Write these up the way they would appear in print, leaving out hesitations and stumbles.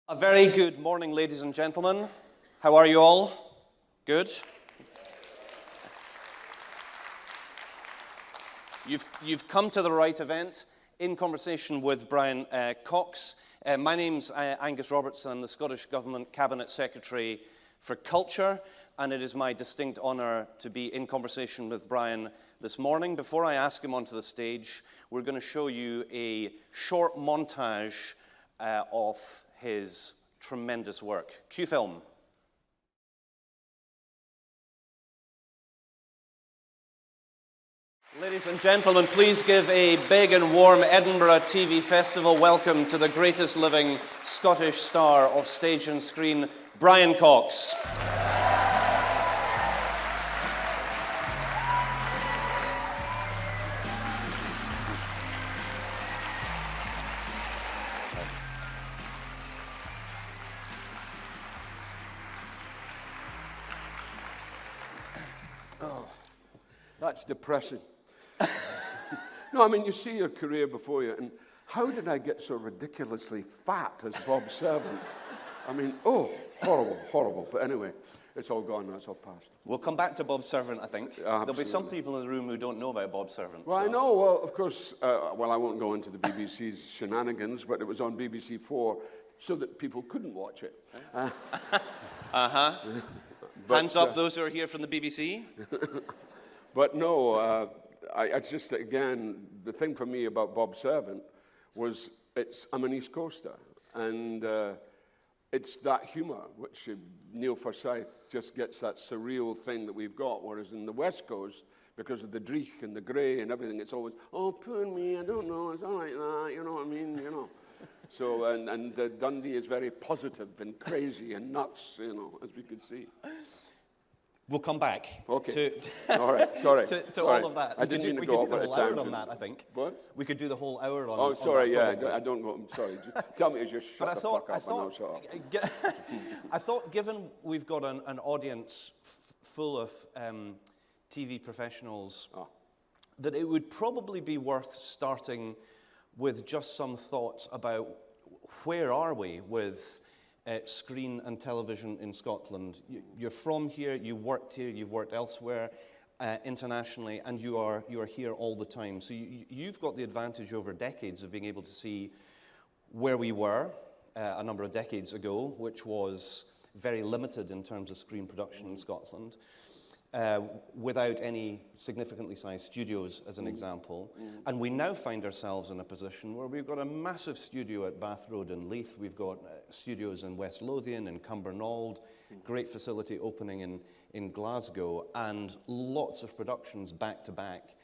A very good morning, ladies and gentlemen. How are you all? Good? You've come to the right event. In conversation with Brian Cox. My name's Angus Robertson. I'm the Scottish Government Cabinet Secretary for Culture, and it is my distinct honour to be in conversation with Brian this morning. Before I ask him onto the stage, we're going to show you a short montage of his tremendous work. Cue film. Ladies and gentlemen, please give a big and warm Edinburgh TV Festival welcome to the greatest living Scottish star of stage and screen, Brian Cox. That's depressing. No, I mean, you see your career before you, and how did I get so ridiculously fat as Bob Servant? I mean, horrible, horrible. But anyway, it's all gone now, it's all past. We'll come back to Bob Servant, I think. There'll be some people in the room who don't know about Bob Servant. Well, so. I know, well, of course, I won't go into the BBC's shenanigans, but it was on BBC 4 so that people couldn't watch it. Hands up those who are here from the BBC. But no, I just, again, the thing for me about Bob Servant was I'm an East Coaster, and it's that humour, which Neil Forsyth just gets that surreal thing that we've got, whereas in the West Coast, because of the dreich and the grey and everything, it's always, oh, poor me, I don't know, it's all like that, you know what I mean, you know. So, and Dundee is very positive and crazy and nuts, you know, as we could see. We'll come back. Okay. All right. Sorry. to sorry. all of that. I didn't mean to go over the whole hour on that, I think. What? We could do the whole hour on. Oh, sorry. On that, yeah. I don't go. I'm sorry. Tell me, just shut the fuck up and I'll shut up. I thought, given we've got an audience full of TV professionals, that it would probably be worth starting with just some thoughts about where are we with screen and television in Scotland. You're from here, you worked here, you've worked elsewhere internationally, and you are here all the time. So you've got the advantage over decades of being able to see where we were a number of decades ago, which was very limited in terms of screen production in Scotland, without any significantly sized studios, as an example. And we now find ourselves in a position where we've got a massive studio at Bath Road in Leith. We've got studios in West Lothian, in Cumbernauld, great facility opening in Glasgow, and lots of productions back-to-back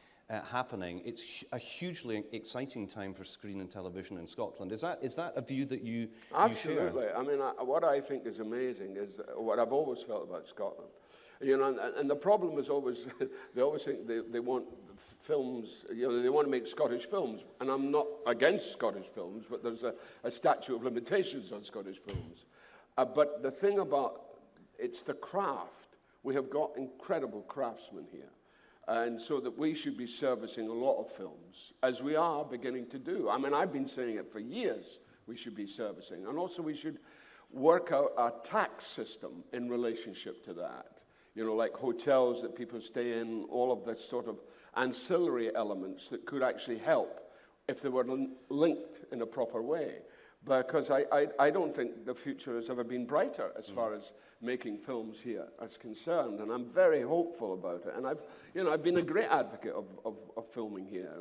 happening. It's a hugely exciting time for screen and television in Scotland. Is that a view that you share? Absolutely. I mean, what I think is amazing is what I've always felt about Scotland. You know, and the problem is always, they always think they want films, you know, they want to make Scottish films. And I'm not against Scottish films, but there's a statute of limitations on Scottish films. But the thing about, it's the craft. We have got incredible craftsmen here. And so that we should be servicing a lot of films, as we are beginning to do. I mean, I've been saying it for years, we should be servicing. And also we should work out our tax system in relationship to that. You know, like hotels that people stay in, all of this sort of ancillary elements that could actually help if they were linked in a proper way. Because I don't think the future has ever been brighter as far as making films here is concerned, and I'm very hopeful about it. And I've been a great advocate of filming here,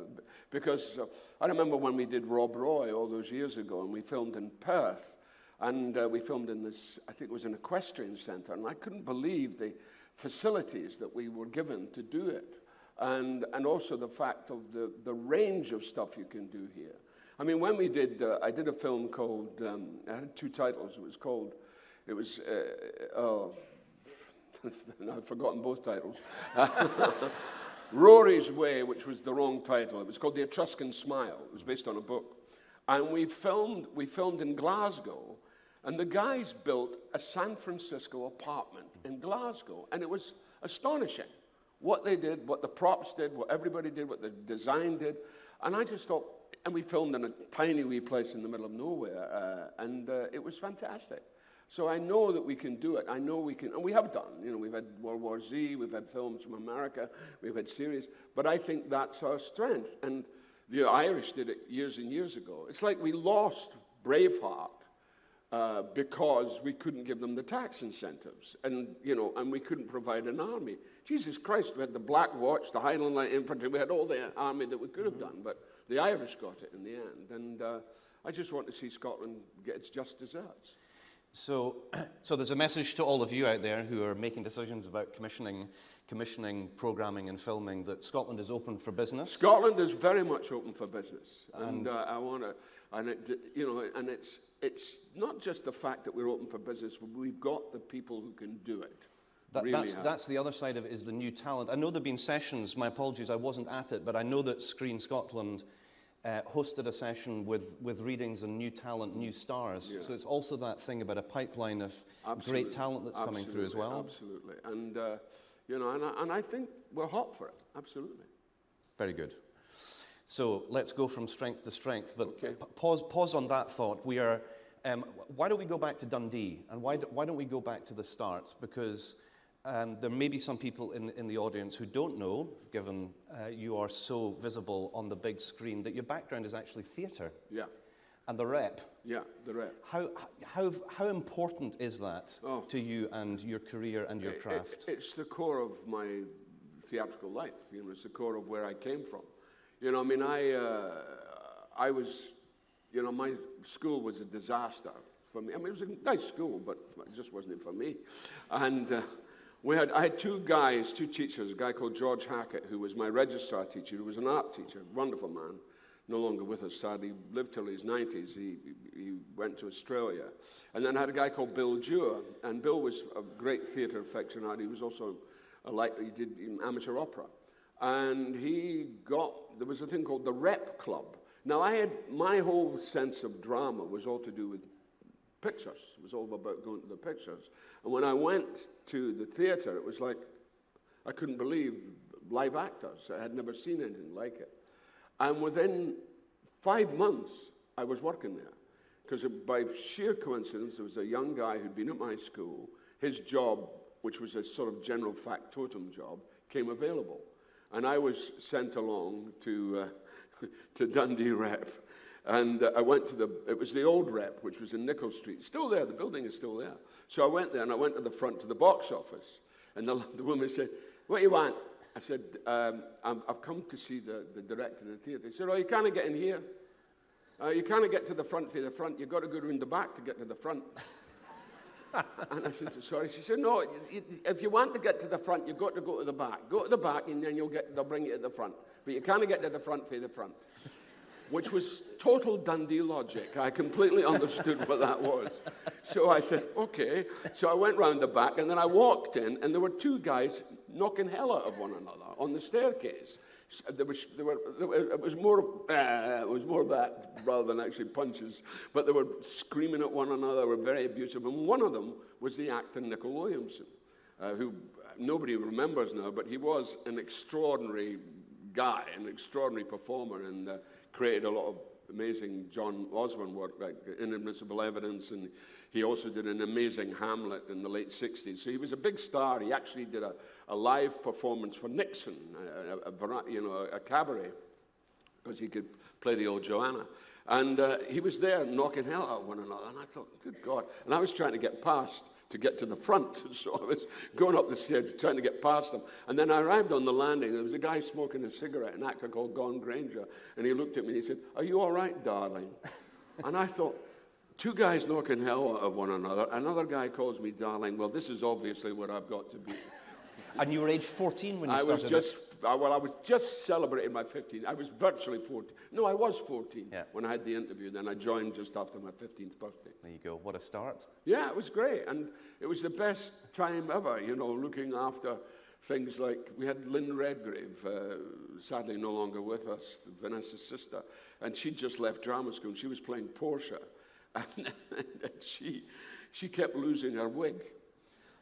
because I remember when we did Rob Roy all those years ago, and we filmed in Perth, and we filmed in this, I think it was an equestrian centre, and I couldn't believe the facilities that we were given to do it, and also the fact of the range of stuff you can do here. I mean, when we did, I did a film called, I had two titles. I've forgotten both titles. Rory's Way, which was the wrong title. It was called The Etruscan Smile. It was based on a book. And we filmed in Glasgow, and the guys built a San Francisco apartment in Glasgow. And it was astonishing what they did, what the props did, what everybody did, what the design did. And I just thought, and we filmed in a tiny wee place in the middle of nowhere, and it was fantastic. So I know that we can do it. I know we can, and we have done. You know, we've had World War Z, we've had films from America, we've had series, but I think that's our strength. And the Irish did it years and years ago. It's like we lost Braveheart because we couldn't give them the tax incentives, and you know, and we couldn't provide an army. Jesus Christ, we had the Black Watch, the Highland Light Infantry, we had all the army that we could have done, but the Irish got it in the end. And I just want to see Scotland get its just desserts. So there's a message to all of you out there who are making decisions about commissioning programming and filming, that Scotland is open for business. Scotland is very much open for business, and I want to, and it, you know, and it's not just the fact that we're open for business. We've got the people who can do it. That's the other side of it, is the new talent. I know there have been sessions. My apologies, I wasn't at it, but I know that Screen Scotland hosted a session with readings and new talent, new stars. Yeah. So it's also that thing about a pipeline of great talent that's coming through as well. Absolutely, and you know, and I think we're hot for it. Absolutely. Very good. So let's go from strength to strength. But okay. Pause on that thought. We are. Why don't we go back to Dundee, and why don't we go back to the start? Because there may be some people in the audience who don't know, given you are so visible on the big screen, that your background is actually theatre. Yeah. And the rep. Yeah, the rep. How important is that to you and your career and your craft? It's the core of my theatrical life. You know, it's the core of where I came from. You know, I mean, I was, you know, my school was a disaster for me. I mean, it was a nice school, but it just wasn't for me. And I had two teachers, a guy called George Hackett, who was my registrar teacher, who was an art teacher, wonderful man, no longer with us, sadly, lived till his 90s. He went to Australia. And then I had a guy called Bill Dewar, and Bill was a great theatre aficionado. He was also he did amateur opera. And there was a thing called the Rep Club. Now, my whole sense of drama was all to do with pictures. It was all about going to the pictures. And when I went to the theatre, it was like I couldn't believe live actors. I had never seen anything like it. And within 5 months, I was working there. Because by sheer coincidence, there was a young guy who'd been at my school. His job, which was a sort of general factotum job, came available. And I was sent along to Dundee Rep. And I went it was the old Rep, which was in Nicholl Street. Still there, the building is still there. So I went there, and I went to the front to the box office. And the woman said, "What do you want?" I said, "I've come to see the director of the theatre." He said, "Oh, you can't get in here. You can't get to the front for the front. You've got to go around the back to get to the front." And I said, "Sorry." She said, "No, if you want to get to the front, you've got to go to the back. Go to the back, and then they'll bring you to the front. But you can't get to the front for the front." Which was total Dundee logic. I completely understood what that was. So I said, okay. So I went round the back, and then I walked in, and there were two guys knocking hell out of one another on the staircase. It was more that rather than actually punches, but they were screaming at one another. They were very abusive, and one of them was the actor Nicholl Williamson, who nobody remembers now, but he was an extraordinary guy, an extraordinary performer, and created a lot of amazing John Osborne work, like Inadmissible Evidence, and he also did an amazing Hamlet in the late 60s. So he was a big star. He actually did a live performance for Nixon, a cabaret, because he could play the old Joanna. And he was there knocking hell out of one another, and I thought, good God. And I was trying to get past to get to the front, so I was going up the stairs trying to get past them. And then I arrived on the landing, there was a guy smoking a cigarette, an actor called Gon Granger, and he looked at me and he said, "Are you all right, darling?" And I thought, two guys knocking hell out of one another, another guy calls me darling. Well, this is obviously what I've got to be. And you were age 14 when you started? I was just celebrating my 15th. I was virtually 14. No, I was 14 when I had the interview. Then I joined just after my 15th birthday. There you go. What a start. Yeah, it was great. And it was the best time ever, you know, looking after things like, we had Lynn Redgrave, sadly no longer with us, Vanessa's sister. And she'd just left drama school, and she was playing Portia. And she kept losing her wig.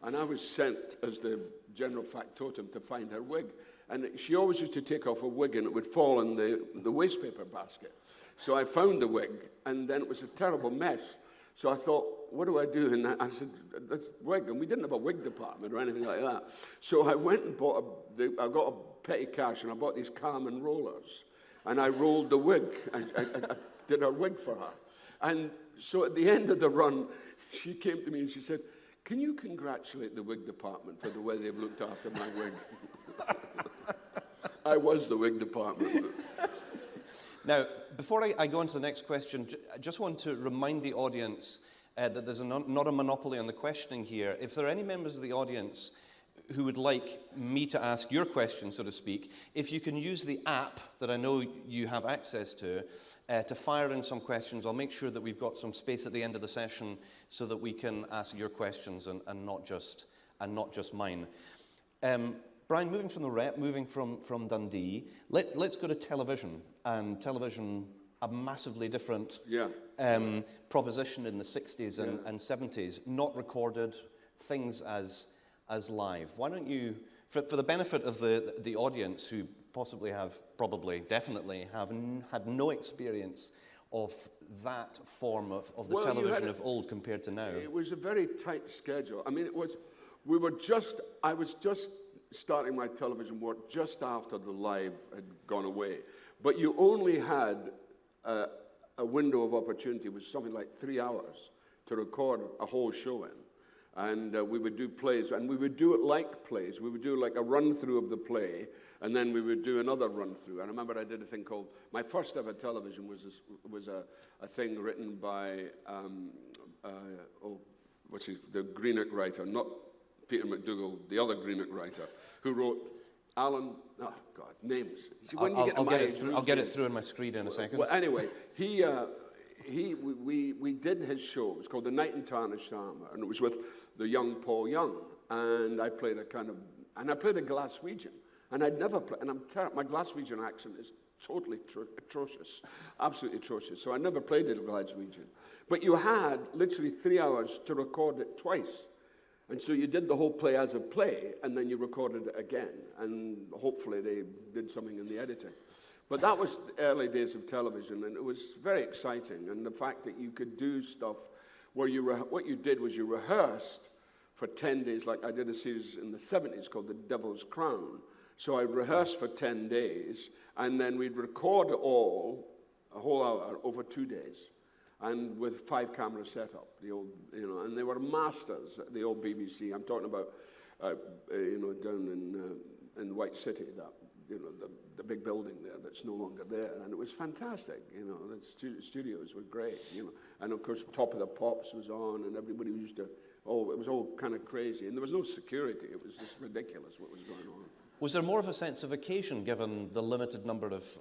And I was sent as the general factotum to find her wig. And she always used to take off a wig and it would fall in the waste paper basket. So I found the wig, and then it was a terrible mess. So I thought, what do I do? And I said, that's wig. And we didn't have a wig department or anything like that. So I went and I got a petty cash, and I bought these Carmen rollers. And I rolled the wig. I did her wig for her. And so at the end of the run, she came to me and she said, can you congratulate the wig department for the way they've looked after my wig? I was the wig department. Now, before I go on to the next question, I just want to remind the audience that there's not a monopoly on the questioning here. If there are any members of the audience who would like me to ask your question, so to speak, if you can use the app that I know you have access to fire in some questions, I'll make sure that we've got some space at the end of the session so that we can ask your questions and not just mine. Brian, moving from the Rep, moving from Dundee, let's go to television. And television, a massively different proposition in the 60s and 70s, not recorded, things as live. Why don't you, for the benefit of the audience who definitely have had no experience of that form of the television of old compared to now. It was a very tight schedule. I mean, I was just starting my television work just after the live had gone away. But you only had a window of opportunity, which was something like 3 hours, to record a whole show in. And we would do plays, and we would do it like plays. We would do like a run-through of the play, and then we would do another run-through. I remember I did a thing called, my first ever television was a thing written by, the Greenock writer, not Peter McDougall, the other Greenock writer, who wrote Alan, oh God, names. See, I'll get it through on my screen in a second. Well, anyway, we did his show. It was called The Knight in Tarnished Armour, and it was with the young Paul Young. And I played a Glaswegian. And I'd never played, and my Glaswegian accent is totally atrocious, absolutely atrocious. So I never played a Glaswegian. But you had literally 3 hours to record it twice. And so you did the whole play as a play, and then you recorded it again. And hopefully they did something in the editing. But that was the early days of television, and it was very exciting. And the fact that you could do stuff where what you did was you rehearsed for 10 days, like I did a series in the 70s called The Devil's Crown. So I rehearsed for 10 days, and then we'd record it all, a whole hour, over 2 days. And with 5-camera setup, and they were masters at the old BBC. I'm talking about, down in the White City, the big building there that's no longer there, and it was fantastic. The studios were great. And of course, Top of the Pops was on, and everybody used to. It was all kind of crazy, and there was no security. It was just ridiculous what was going on. Was there more of a sense of occasion given the limited number of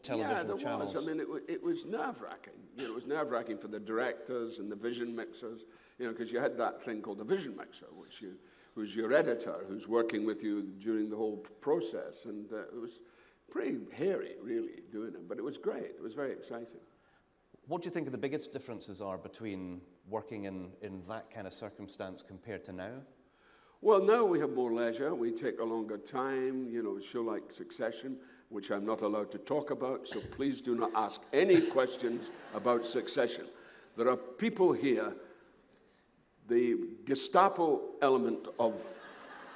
television channels? Yeah, there was. I mean, it was nerve-wracking. It was nerve-wracking for the directors and the vision mixers, because you had that thing called the vision mixer, who's your editor, who's working with you during the whole process. And it was pretty hairy, really, doing it. But it was great. It was very exciting. What do you think the biggest differences are between working in that kind of circumstance compared to now? Well, now we have more leisure. We take a longer time, a show like Succession, which I'm not allowed to talk about, so please do not ask any questions about Succession. There are people here, the Gestapo element of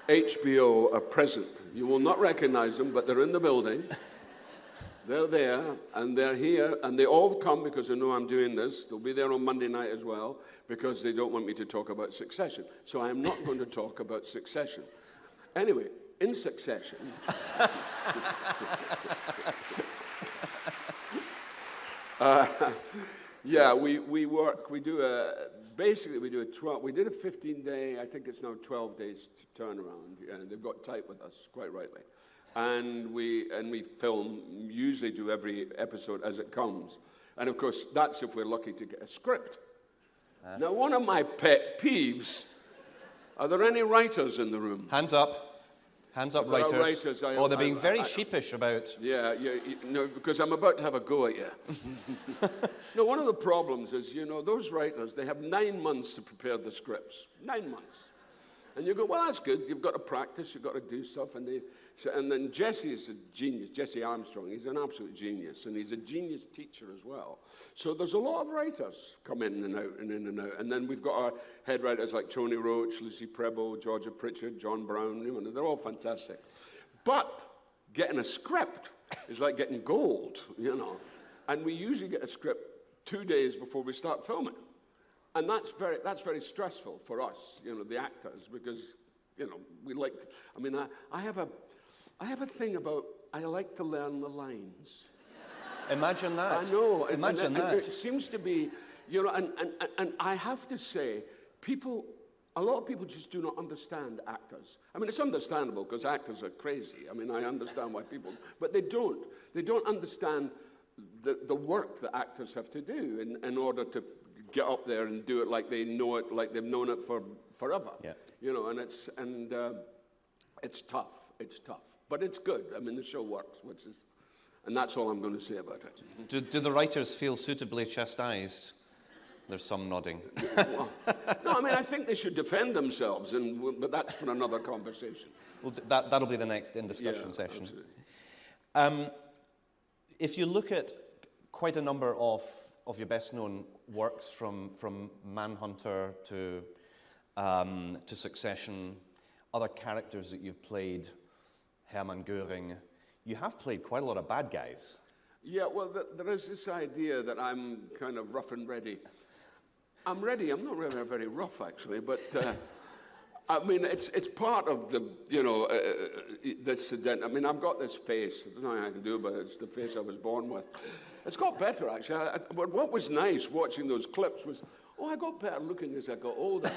HBO are present. You will not recognize them, but they're in the building. They're there, and they're here, and they all come because they know I'm doing this. They'll be there on Monday night as well, because they don't want me to talk about Succession. So I'm not going to talk about Succession. Anyway, in Succession... we work, we do a 12, we did a 15-day, I think it's now 12 days to turn around. They've got tight with us, quite rightly. And we film, usually do every episode as it comes. And of course, that's if we're lucky to get a script. Now, one of my pet peeves, are there any writers in the room? Hands up. Hands up, writers. They're being very sheepish about... Yeah, because I'm about to have a go at you. No, one of the problems is, those writers, they have 9 months to prepare the scripts. 9 months. And you go, well, that's good. You've got to practice. You've got to do stuff. And they So, and then Jesse is a genius, Jesse Armstrong, he's an absolute genius, and he's a genius teacher as well. So there's a lot of writers come in and out and in and out. And then we've got our head writers like Tony Roach, Lucy Preble, Georgia Pritchard, John Brown, you know, they're all fantastic. But getting a script is like getting gold, you know. And we usually get a script 2 days before we start filming. And that's very stressful for us, you know, the actors, because, you know, we like, I mean, I have a thing about, I like to learn the lines. Imagine that. I know. Imagine that. It seems to be, you know, and I have to say, a lot of people just do not understand actors. I mean, it's understandable because actors are crazy. I mean, I understand why people, but they don't. They don't understand the work that actors have to do in order to get up there and do it like they know it, like they've known it for forever. Yeah. You know, and it's tough. It's tough, but it's good. I mean, the show works, and that's all I'm going to say about it. Do the writers feel suitably chastised? There's some nodding. Well, no, I mean, I think they should defend themselves, but that's for another conversation. Well, that'll be the next in-discussion session. Absolutely. If you look at quite a number of your best-known works, from Manhunter to Succession, other characters that you've played, Hermann Göring, you have played quite a lot of bad guys. Yeah, well, there is this idea that I'm kind of rough and ready. I'm ready. I'm not really very rough, actually, but I mean, it's part of the, you know, this. I mean, I've got this face. There's nothing I can do about it. It's the face I was born with. It's got better, actually. What was nice watching those clips was, I got better looking as I got older.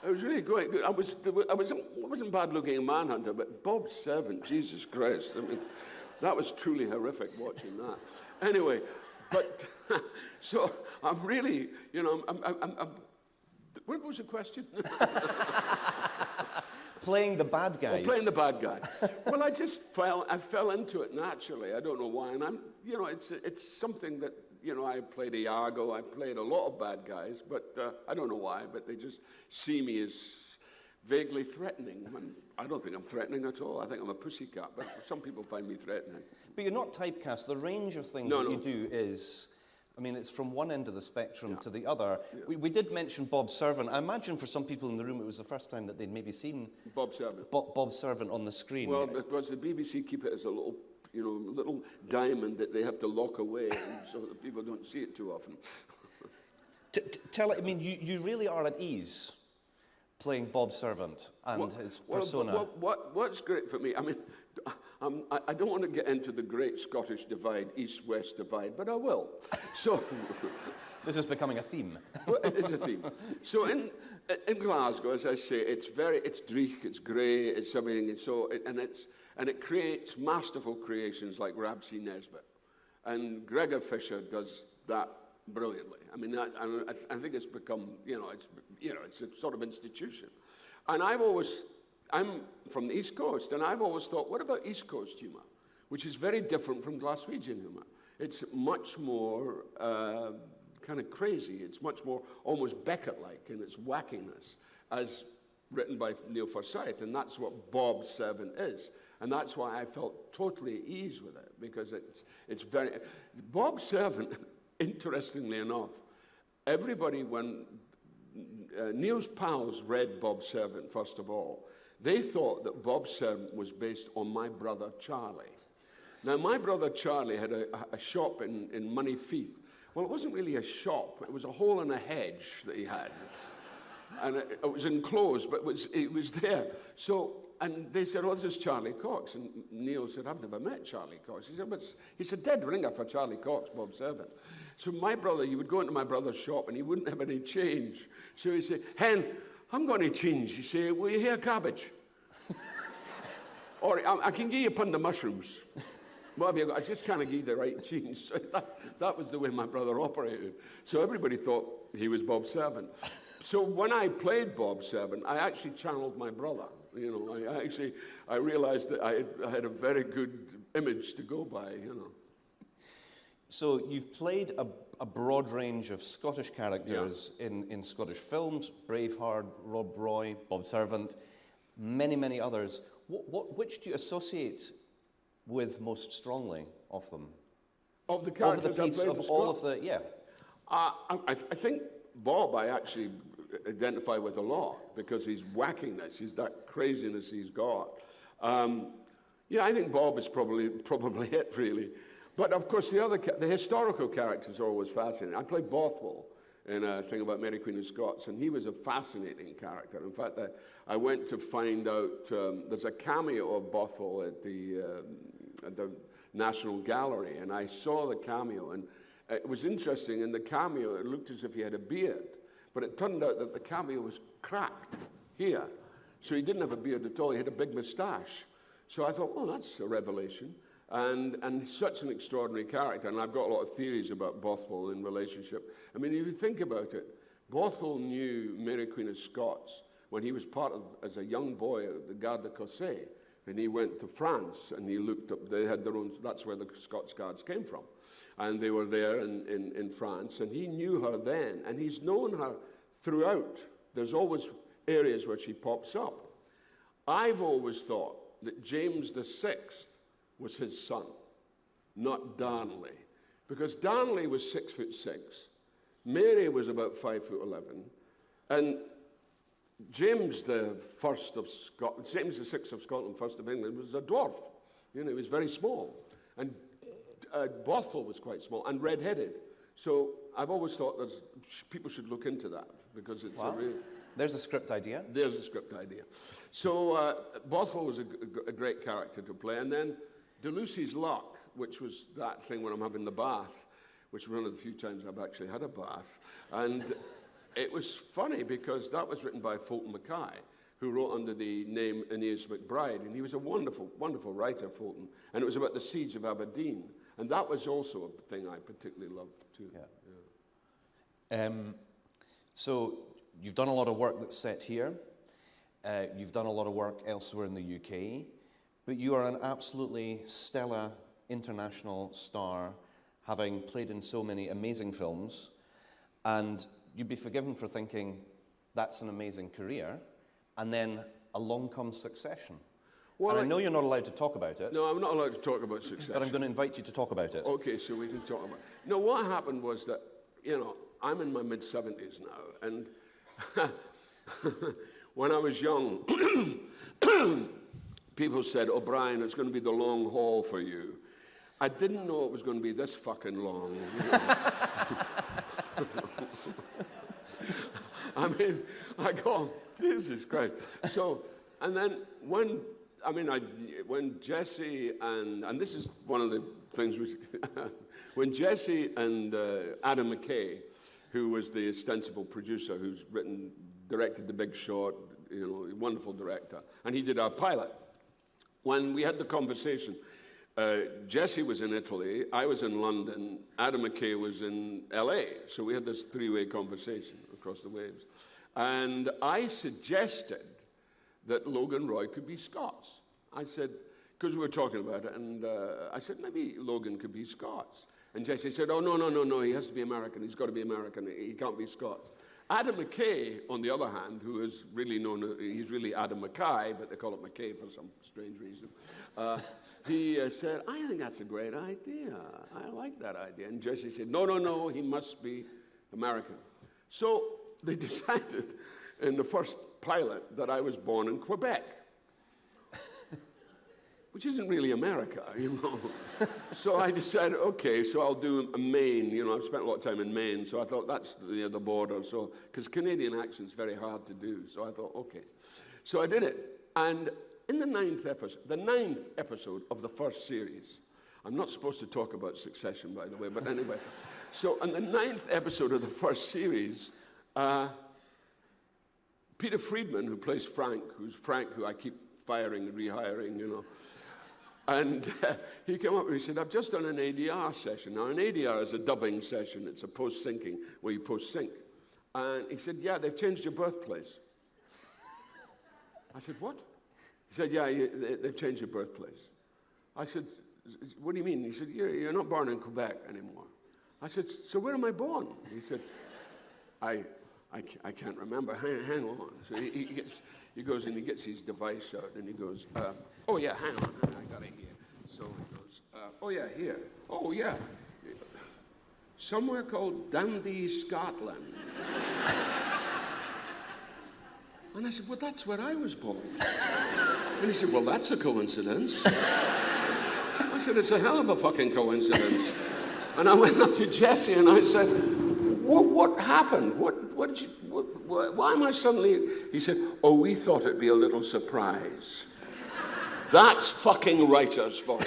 It was really great. I wasn't bad looking in Manhunter, but Bob's Servant, Jesus Christ. I mean, that was truly horrific watching that. Anyway, but so I'm really, you know, I'm what was the question? Playing the bad guys. Oh, playing the bad guy. Well, I fell into it naturally. I don't know why, and you know, it's something that, you know, I played Iago. I played a lot of bad guys, but I don't know why. But they just see me as vaguely threatening. I don't think I'm threatening at all. I think I'm a pussycat, but some people find me threatening. But you're not typecast. The range of things you do is, I mean, it's from one end of the spectrum to the other. Yeah. We did mention Bob Servant. I imagine for some people in the room it was the first time that they'd maybe seen Bob Servant. Bob Servant on the screen. Well, because the BBC keep it as a little, you know, little diamond that they have to lock away so that people don't see it too often. I mean, you really are at ease playing Bob Servant and his persona. What's great for me, I mean, I don't want to get into the great Scottish divide, East-West divide, but I will. So this is becoming a theme. Well, it is a theme. So in Glasgow, as I say, it's dreich, it's grey, it's everything, and it creates masterful creations like Ramsay Nesbitt, and Gregor Fisher does that brilliantly. I mean, I think it's become, it's a sort of institution. And I'm from the East Coast, and I've always thought, what about East Coast humour? Which is very different from Glaswegian humour. It's much more kind of crazy. It's much more almost Beckett-like in its wackiness, as written by Neil Forsyth, and that's what Bob Servant is. And that's why I felt totally at ease with it, because it's very... Bob Servant, interestingly enough, everybody, when Neil's pals read Bob Servant, first of all, they thought that Bob Servant was based on my brother Charlie. Now, my brother Charlie had a shop in Moneyfeith. Well, it wasn't really a shop. It was a hole in a hedge that he had. And it was enclosed, but it was there. So, and they said, this is Charlie Cox. And Neil said, I've never met Charlie Cox. He said, he's a dead ringer for Charlie Cox, Bob Servant. So my brother, you would go into my brother's shop and he wouldn't have any change. So he'd say, Hen, I'm going to change. You say, will you hear cabbage? Or I can give you a pound of mushrooms. What have you got? I just can't give you the right change. So that was the way my brother operated. So everybody thought he was Bob Servant. So when I played Bob Servant, I actually channeled my brother. You know, I realized that I had a very good image to go by, you know. So you've played a broad range of Scottish characters in Scottish films, Braveheart, Rob Roy, Bob Servant, many, many others. Which do you associate with most strongly of them? Of the Of characters the I piece, played of for all Scott? of the, yeah. I think Bob I actually identify with a lot because his wackiness, he's that craziness he's got. Yeah, I think Bob is probably it, really. But of course, the historical characters are always fascinating. I played Bothwell in a thing about Mary Queen of Scots, and he was a fascinating character. In fact, I went to find out, there's a cameo of Bothwell at the National Gallery, and I saw the cameo, and it was interesting. In the cameo, it looked as if he had a beard, but it turned out that the cameo was cracked here. So he didn't have a beard at all, he had a big moustache. So I thought, well, that's a revelation. And such an extraordinary character, and I've got a lot of theories about Bothwell in relationship. I mean, if you think about it, Bothwell knew Mary Queen of Scots when he was part of, as a young boy, the Garde de Cossé, and he went to France, and he looked up, they had their own, that's where the Scots Guards came from. And they were there in France, and he knew her then, and he's known her throughout. There's always areas where she pops up. I've always thought that James VI was his son, not Darnley, because Darnley was 6'6", Mary was about 5'11", and James the VI of Scotland, first of England, was a dwarf. You know, he was very small, and Bothwell was quite small and red-headed. So I've always thought that people should look into that because it's a real. There's a script idea. There's a script idea. So Bothwell was a great character to play. And then Lucy's Luck, which was that thing when I'm having the bath, which was one of the few times I've actually had a bath. And it was funny because that was written by Fulton Mackay, who wrote under the name Aeneas MacBride. And he was a wonderful, wonderful writer, Fulton. And it was about the siege of Aberdeen. And that was also a thing I particularly loved, too. Yeah. So you've done a lot of work that's set here. You've done a lot of work elsewhere in the UK. But you are an absolutely stellar international star, having played in so many amazing films. And you'd be forgiven for thinking, that's an amazing career. And then along comes Succession. Well, and I know you're not allowed to talk about it. No, I'm not allowed to talk about Succession. But I'm going to invite you to talk about it. Okay, so we can talk about it. No, what happened was that, you know, I'm in my mid-70s now, and when I was young, people said, "Oh, Brian, it's going to be the long haul for you." I didn't know it was going to be this fucking long. You know? I mean, I go, Jesus Christ. So, and then when Jesse and this is one of the things when Jesse and Adam McKay, who was the ostensible producer, who's directed The Big Short, you know, a wonderful director, and he did our pilot. When we had the conversation, Jesse was in Italy, I was in London, Adam McKay was in LA, so we had this three-way conversation across the waves. And I suggested that Logan Roy could be Scots. I said, because we were talking about it, and I said, maybe Logan could be Scots. And Jesse said, oh, no, he has to be American. He's got to be American. He can't be Scots. Adam McKay, on the other hand, who is really known, he's really Adam Mackay, but they call it McKay for some strange reason. He said, I think that's a great idea. I like that idea. And Jesse said, no, he must be American. So they decided in the first pilot that I was born in Quebec, which isn't really America, you know. So I decided, okay, so I'll do Maine. You know, I've spent a lot of time in Maine, so I thought that's the border. So, because Canadian accent's very hard to do, so I thought, okay. So I did it, and in the ninth episode of the first series, I'm not supposed to talk about Succession, by the way, but anyway. So in the 9th episode of the first series, Peter Friedman, who plays Frank, who I keep firing and rehiring, you know, and he came up and he said, I've just done an ADR session. Now, an ADR is a dubbing session. It's a post-syncing where you post-sync. And he said, yeah, they've changed your birthplace. I said, what? He said, yeah, they've changed your birthplace. I said, what do you mean? He said, you're not born in Quebec anymore. I said, so where am I born? He said, I I can't remember. Hang on. So he goes and he gets his device out and he goes, oh yeah, hang on, I got it here. So he goes, oh yeah, here. Oh yeah, somewhere called Dundee, Scotland. And I said, well, that's where I was born. And he said, well, that's a coincidence. I said, it's a hell of a fucking coincidence. And I went up to Jesse and I said, what happened? Why am I suddenly... He said, oh, we thought it'd be a little surprise. That's fucking writers for you.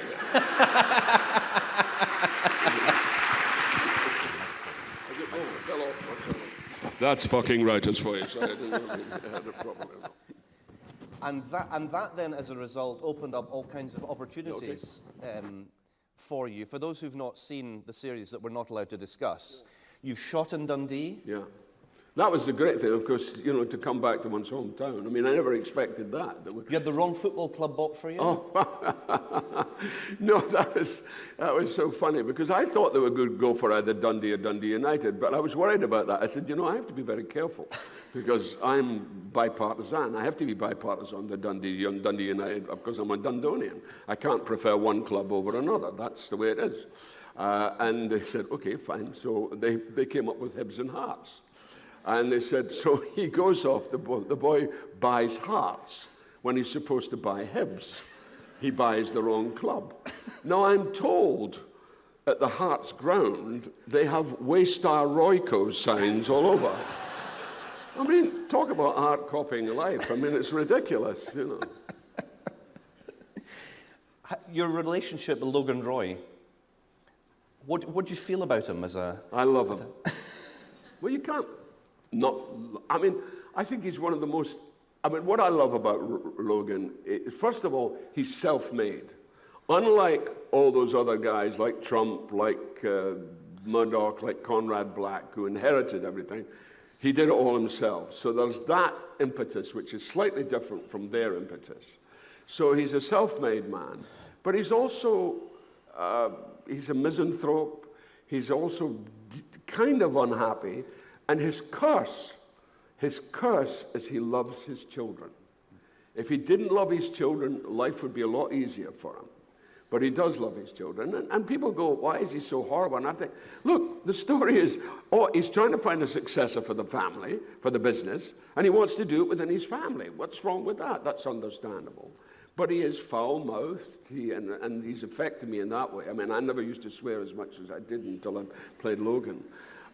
That's fucking writers for you. So I didn't really have a problem. And that then, as a result, opened up all kinds of opportunities for you. For those who've not seen the series that we're not allowed to discuss, you've shot in Dundee. Yeah. That was the great thing, of course, you know, to come back to one's hometown. I mean, I never expected that. You had the wrong football club bought for you? Oh, no, that was so funny, because I thought they were going to go for either Dundee or Dundee United, but I was worried about that. I said, you know, I have to be very careful, because I'm bipartisan. I have to be bipartisan to Dundee United, because I'm a Dundonian. I can't prefer one club over another. That's the way it is. And they said, okay, fine. So they came up with Hibs and Hearts. And they said, so he goes off, the boy buys Hearts when he's supposed to buy Hibs. He buys the wrong club. Now, I'm told at the Hearts ground, they have Waystar RoyCo signs all over. I mean, talk about art copying life. I mean, it's ridiculous, you know. Your relationship with Logan Roy, what do you feel about him as a... I love him. Well, you can't... I mean, I think he's one of the most... I mean, what I love about Logan, first of all, he's self-made. Unlike all those other guys like Trump, like Murdoch, like Conrad Black, who inherited everything, he did it all himself. So there's that impetus, which is slightly different from their impetus. So he's a self-made man. But he's also... he's a misanthrope. He's also kind of unhappy. And his curse is he loves his children. If he didn't love his children, life would be a lot easier for him. But he does love his children. And people go, why is he so horrible? And I think, look, the story is, he's trying to find a successor for the family, for the business, and he wants to do it within his family. What's wrong with that? That's understandable. But he is foul-mouthed, and he's affected me in that way. I mean, I never used to swear as much as I did until I played Logan.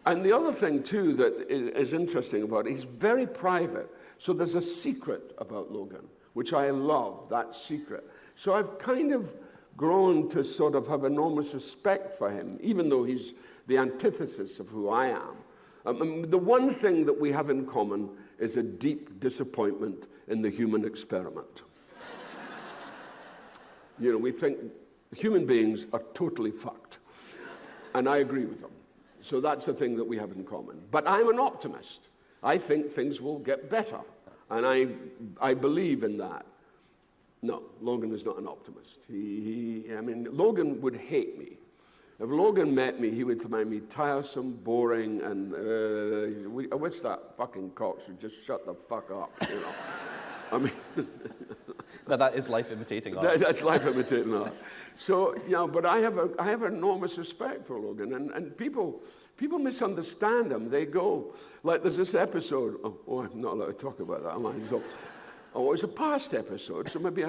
And the other thing, too, that is interesting about it, he's very private. So there's a secret about Logan, which I love, that secret. So I've kind of grown to sort of have enormous respect for him, even though he's the antithesis of who I am. The one thing that we have in common is a deep disappointment in the human experiment. You know, we think human beings are totally fucked. And I agree with them. So that's the thing that we have in common. But I'm an optimist. I think things will get better. And I believe in that. No, Logan is not an optimist. I mean, Logan would hate me. If Logan met me, he would find me tiresome, boring, and I wish that fucking Cox would just shut the fuck up, you know. I mean... Now, that is life imitating art. That's life imitating art. So, you know, but I have enormous respect for Logan, and people misunderstand him. They go, like there's this episode, I'm not allowed to talk about that, am I? So, it's a past episode, so maybe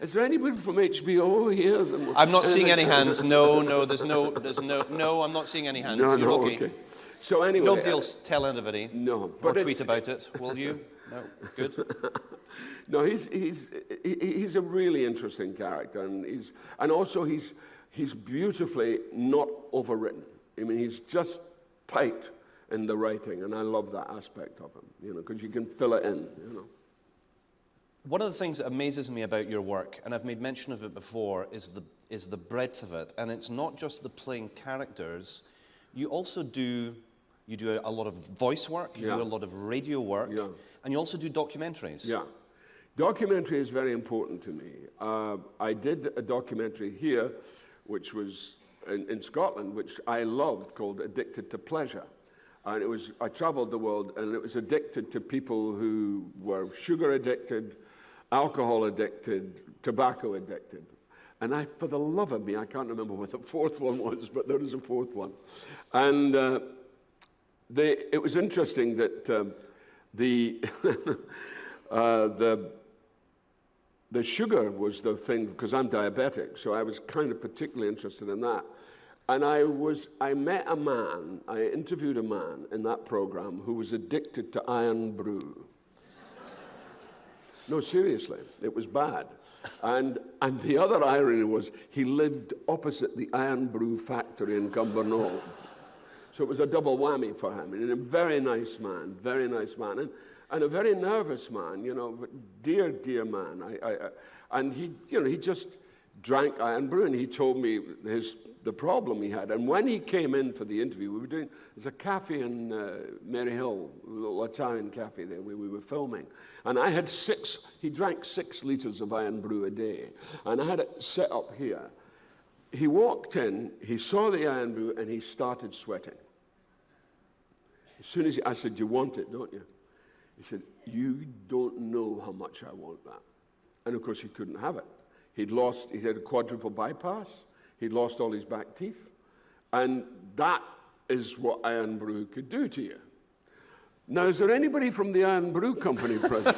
is there anybody from HBO here? I'm not seeing any hands. No, there's no, I'm not seeing any hands. No, You're okay. So anyway. No deal, tell anybody. No. Or tweet about it, will you? No, good. No, he's a really interesting character, and also he's beautifully not overwritten. I mean, he's just tight in the writing, and I love that aspect of him, you know, because you can fill it in, you know. One of the things that amazes me about your work, and I've made mention of it before, is the breadth of it, and it's not just the playing characters. You also do a lot of voice work, you do a lot of radio work, and you also do documentaries. Yeah. Documentary is very important to me. I did a documentary here, which was in Scotland, which I loved, called Addicted to Pleasure. And I traveled the world, and it was addicted to people who were sugar addicted, alcohol addicted, tobacco addicted. And for the love of me, I can't remember what the fourth one was, but there is a fourth one. And it was interesting that the sugar was the thing, because I'm diabetic, so I was kind of particularly interested in that. And I interviewed a man in that program who was addicted to iron brew. No, seriously, it was bad. And the other irony was he lived opposite the iron brew factory in Cumbernauld. So it was a double whammy for him. And a very nice man, and a very nervous man, but dear, dear man. And he just drank iron brew, and he told me the problem he had. And when he came in for the interview, there's a cafe in Maryhill, a little Italian cafe there where we were filming. And he drank 6 liters of iron brew a day. And I had it set up here. He walked in, he saw the iron brew, and he started sweating. As soon as I said, "You want it, don't you?" He said, "You don't know how much I want that." And of course, he couldn't have it. He had a quadruple bypass. He'd lost all his back teeth. And that is what iron brew could do to you. Now, is there anybody from the iron brew company present?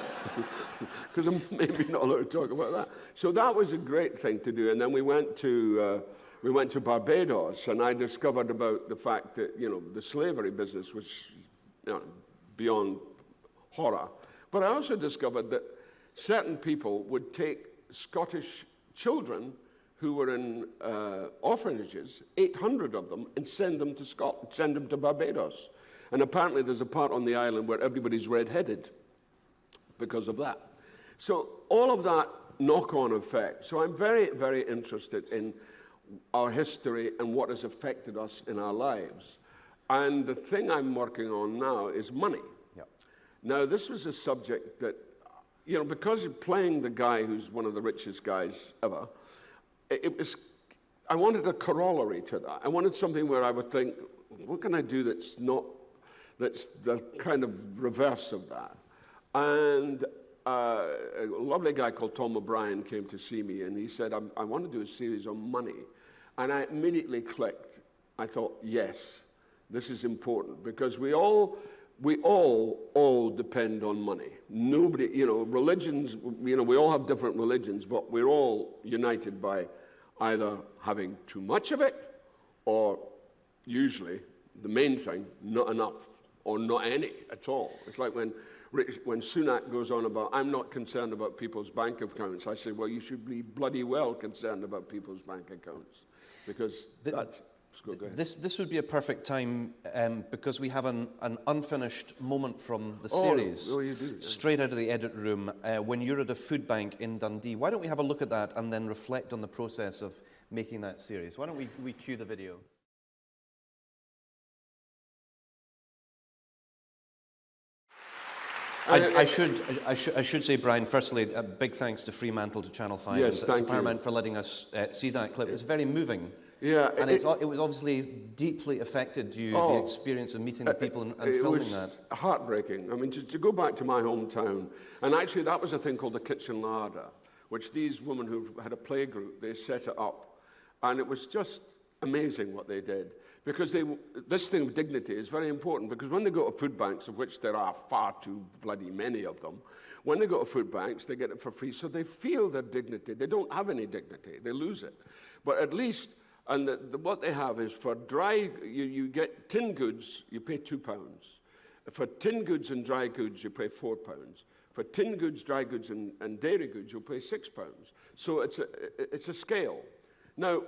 Because I'm maybe not allowed to talk about that. So that was a great thing to do. And then we went to Barbados, and I discovered about the fact that, the slavery business was beyond horror. But I also discovered that certain people would take Scottish children who were in orphanages, 800 of them, and send them to Scotland, send them to Barbados. And apparently there's a part on the island where everybody's red-headed because of that. So all of that knock-on effect. So I'm very, very interested in our history and what has affected us in our lives. And the thing I'm working on now is money. Yep. Now, this was a subject that, because of playing the guy who's one of the richest guys ever, I wanted a corollary to that. I wanted something where I would think, what can I do that's the kind of reverse of that? And a lovely guy called Tom O'Brien came to see me, and he said, I want to do a series on money. And I immediately clicked. I thought, yes, this is important, because we all depend on money. Nobody, religions, we all have different religions, but we're all united by either having too much of it, or usually, the main thing, not enough, or not any at all. It's like when Sunak goes on about, I'm not concerned about people's bank accounts, I say, well, you should be bloody well concerned about people's bank accounts, because that's... This would be a perfect time because we have an unfinished moment from the series, you do, yeah. Straight out of the edit room, when you're at a food bank in Dundee. Why don't we have a look at that and then reflect on the process of making that series? Why don't we cue the video? I should say, Brian, firstly, a big thanks to Fremantle, to Channel 5, yes, and to Paramount for letting us see that clip. It's very moving. Yeah, and it was obviously deeply affected you, the experience of meeting the people and filming that. It was heartbreaking. I mean, to go back to my hometown, and actually that was a thing called the Kitchen Larder, which these women who had a play group, they set it up. And it was just amazing what they did. Because this thing of dignity is very important, because when they go to food banks, of which there are far too bloody many of them, when they go to food banks, they get it for free, so they feel their dignity. They don't have any dignity. They lose it. But at least... And what they have is for dry, you get tin goods, you pay £2. For tin goods and dry goods, you pay £4. For tin goods, dry goods, and dairy goods, you'll pay £6. So it's a scale. Now,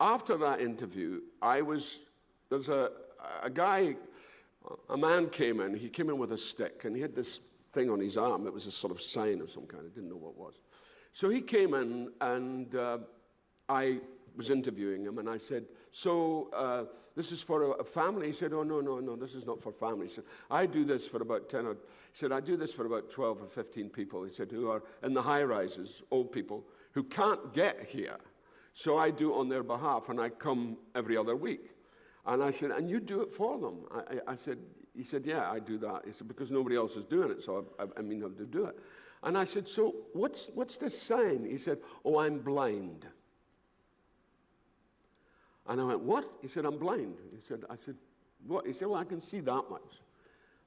after that interview, there's a man came in, he came in with a stick, and he had this thing on his arm that was a sort of sign of some kind. I didn't know what it was. So he came in, and I was interviewing him, and I said, so this is for a family? He said, oh, no, this is not for family. He said, I do this for about 10 or... He said, I do this for about 12 or 15 people, he said, who are in the high-rises, old people, who can't get here. So I do it on their behalf, and I come every other week. And I said, and you do it for them? I said, he said, yeah, I do that. He said, because nobody else is doing it, so I mean, I have to do it. And I said, so what's this sign? He said, oh, I'm blind. And I went, what? He said, I'm blind. I said, what? He said, well, I can see that much.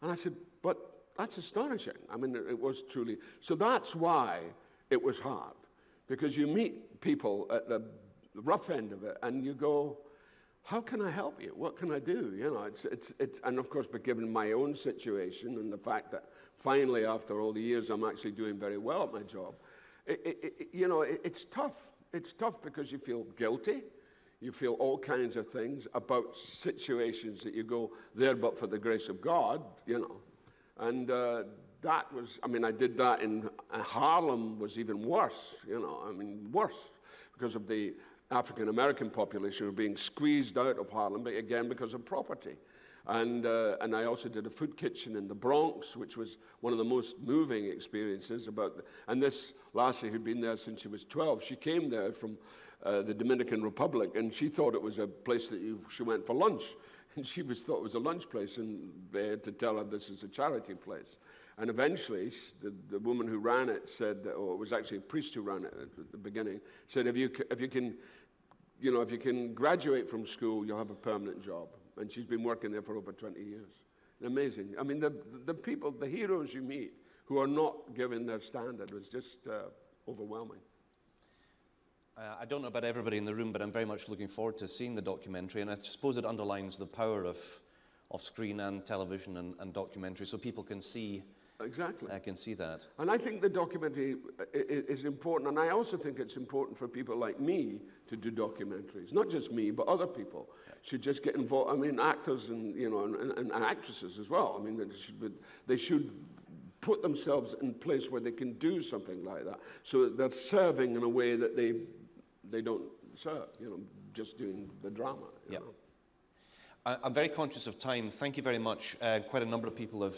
And I said, but that's astonishing. I mean, it was truly. So that's why it was hard, because you meet people at the rough end of it, and you go, how can I help you? What can I do? You know, it's and of course, but given my own situation and the fact that finally, after all the years, I'm actually doing very well at my job, it's tough. It's tough because you feel guilty. You feel all kinds of things about situations that you go, there but for the grace of God, you know. And that was, I mean, I did that in Harlem was even worse, you know, I mean, worse because of the African-American population who were being squeezed out of Harlem, but again, because of property. And I also did a food kitchen in the Bronx, which was one of the most moving experiences and this lassie who'd been there since she was 12, she came there from the Dominican Republic, and she thought it was a place that she went for lunch. And she thought it was a lunch place, and they had to tell her this is a charity place. And eventually, the woman who ran it said, or it was actually a priest who ran it at the beginning, said, if you can graduate from school, you'll have a permanent job. And she's been working there for over 20 years. Amazing. I mean, the people, the heroes you meet who are not given their standard was just overwhelming. I don't know about everybody in the room, but I'm very much looking forward to seeing the documentary, and I suppose it underlines the power of screen and television and documentary, so people can see. Exactly. I can see that. And I think the documentary is important, and I also think it's important for people like me to do documentaries. Not just me, but other people should just get involved. I mean, actors and actresses as well. I mean, they should put themselves in a place where they can do something like that, so that they're serving in a way that they don't serve. You know, just doing the drama. You know? I'm very conscious of time. Thank you very much. Quite a number of people have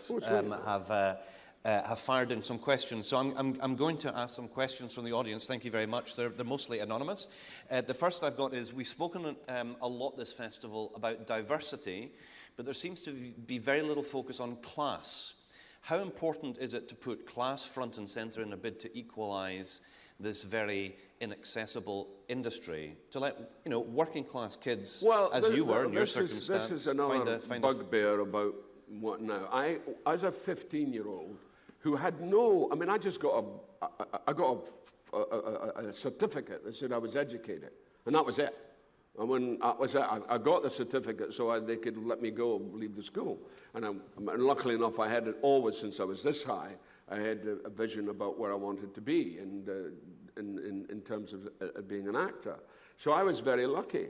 fired in some questions. So I'm going to ask some questions from the audience. Thank you very much. They're mostly anonymous. The first I've got is, we've spoken a lot this festival about diversity, but there seems to be very little focus on class. How important is it to put class front and center in a bid to equalize this very inaccessible industry, to let working class kids, as you were in your circumstance, this is another bugbear about what now. As a 15-year-old who had no, I mean, I just got a certificate that said I was educated, and that was it. And when I got the certificate so they could let me go, leave the school. And luckily enough, I had it always since I was this high. I had a vision about where I wanted to be, and in terms of being an actor. So I was very lucky.